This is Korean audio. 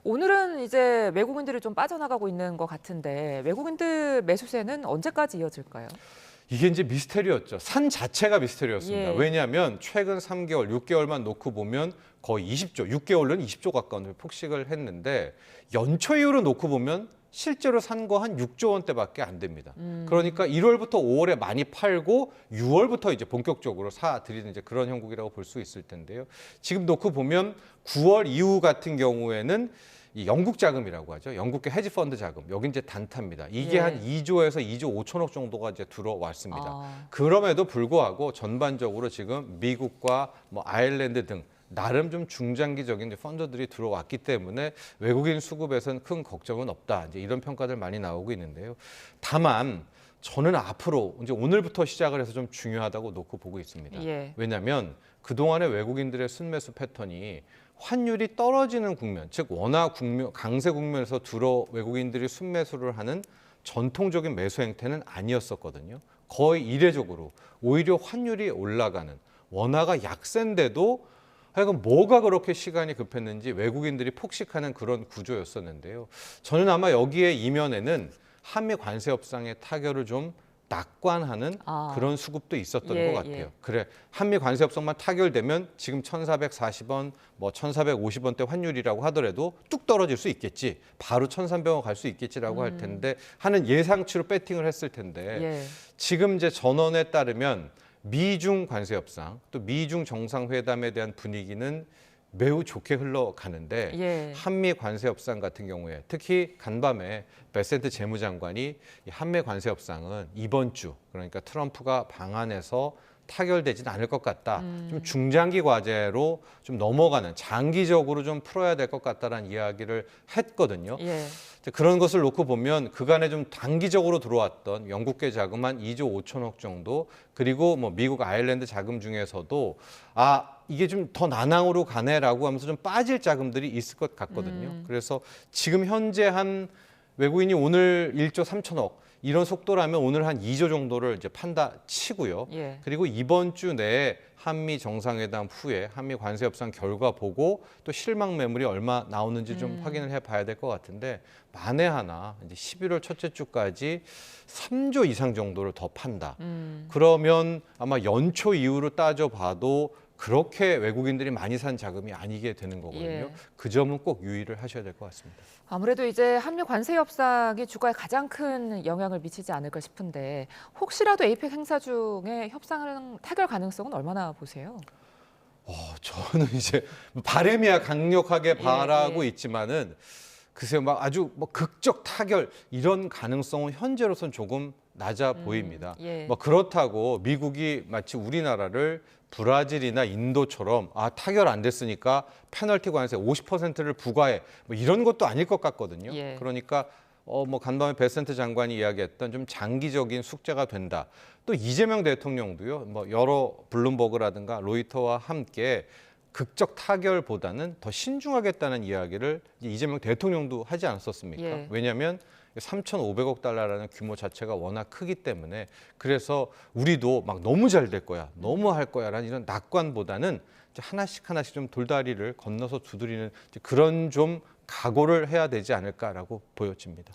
오늘은 이제 외국인들이 좀 빠져나가고 있는 것 같은데 외국인들 매수세는 언제까지 이어질까요? 이게 이제 미스테리였죠. 산 자체가 미스테리였습니다. 예. 왜냐하면 최근 3개월, 6개월만 놓고 보면 거의 20조, 6개월로는 20조 가까운 폭식을 했는데 연초 이후로 놓고 보면 실제로 산 거 한 6조 원대밖에 안 됩니다. 그러니까 1월부터 5월에 많이 팔고 6월부터 이제 본격적으로 사들이는 이제 그런 형국이라고 볼 수 있을 텐데요. 지금 놓고 보면 9월 이후 같은 경우에는 이 영국 자금이라고 하죠. 영국계 헤지 펀드 자금. 여기 이제 단타입니다. 이게 예. 한 2조에서 2조 5천억 정도가 이제 들어왔습니다. 아. 그럼에도 불구하고 전반적으로 지금 미국과 뭐 아일랜드 등 나름 좀 중장기적인 이제 펀드들이 들어왔기 때문에 외국인 수급에서는 큰 걱정은 없다. 이제 이런 평가들 많이 나오고 있는데요. 다만 저는 앞으로 이제 오늘부터 시작을 해서 좀 중요하다고 놓고 보고 있습니다. 예. 왜냐하면 그동안의 외국인들의 순매수 패턴이 환율이 떨어지는 국면, 즉 원화 국면, 강세 국면에서 주로 외국인들이 순매수를 하는 전통적인 매수 행태는 아니었었거든요. 거의 이례적으로 오히려 환율이 올라가는 원화가 약세인데도 하여간 뭐가 그렇게 시간이 급했는지 외국인들이 폭식하는 그런 구조였었는데요. 저는 아마 여기에 이면에는 한미 관세 협상의 타결을 좀 낙관하는 그런 수급도 있었던 예, 것 같아요. 예. 그래, 한미 관세 협상만 타결되면 지금 1,440원, 뭐 1,450원대 환율이라고 하더라도 뚝 떨어질 수 있겠지. 바로 1,300원 갈 수 있겠지라고 할 텐데 하는 예상치로 배팅을 했을 텐데 예. 지금 이제 전언에 따르면 미중 관세 협상 또 미중 정상회담에 대한 분위기는 매우 좋게 흘러가는데 예. 한미 관세 협상 같은 경우에 특히 간밤에 베센트 재무장관이 이 한미 관세 협상은 이번 주 그러니까 트럼프가 방한해서 타결되진 않을 것 같다. 좀 중장기 과제로 좀 넘어가는 장기적으로 좀 풀어야 될 것 같다라는 이야기를 했거든요. 예. 그런 것을 놓고 보면 그간에 좀 단기적으로 들어왔던 영국계 자금 한 2조 5천억 정도 그리고 뭐 미국 아일랜드 자금 중에서도 이게 좀 더 난항으로 가네라고 하면서 좀 빠질 자금들이 있을 것 같거든요. 그래서 지금 현재 한 외국인이 오늘 1조 3천억 이런 속도라면 오늘 한 2조 정도를 이제 판다 치고요. 예. 그리고 이번 주 내에 한미 정상회담 후에 한미 관세 협상 결과 보고 또 실망 매물이 얼마 나오는지 좀 확인을 해봐야 될 것 같은데 만에 하나 이제 11월 첫째 주까지 3조 이상 정도를 더 판다. 그러면 아마 연초 이후로 따져봐도 그렇게 외국인들이 많이 산 자금이 아니게 되는 거거든요. 예. 그 점은 꼭 유의를 하셔야 될 것 같습니다. 아무래도 이제 한미 관세 협상이 주가에 가장 큰 영향을 미치지 않을까 싶은데 혹시라도 에이펙 행사 중에 협상 타결 가능성은 얼마나 보세요? 저는 이제 바람이야 강력하게 바라고 예. 있지만은 글쎄요, 막 아주 뭐 극적 타결 이런 가능성은 현재로선 조금 낮아 보입니다. 예. 뭐 그렇다고 미국이 마치 우리나라를 브라질이나 인도처럼 타결 안 됐으니까 페널티 관세 50%를 부과해 뭐 이런 것도 아닐 것 같거든요. 예. 그러니까 뭐 간밤에 베센트 장관이 이야기했던 좀 장기적인 숙제가 된다. 또 이재명 대통령도요. 뭐 여러 블룸버그라든가 로이터와 함께 극적 타결보다는 더 신중하겠다는 이야기를 이재명 대통령도 하지 않았었습니까? 예. 왜냐하면 3,500억 달러라는 규모 자체가 워낙 크기 때문에 그래서 우리도 막 너무 잘 될 거야, 너무 할 거야라는 이런 낙관보다는 이제 하나씩 좀 돌다리를 건너서 두드리는 그런 좀 각오를 해야 되지 않을까라고 보여집니다.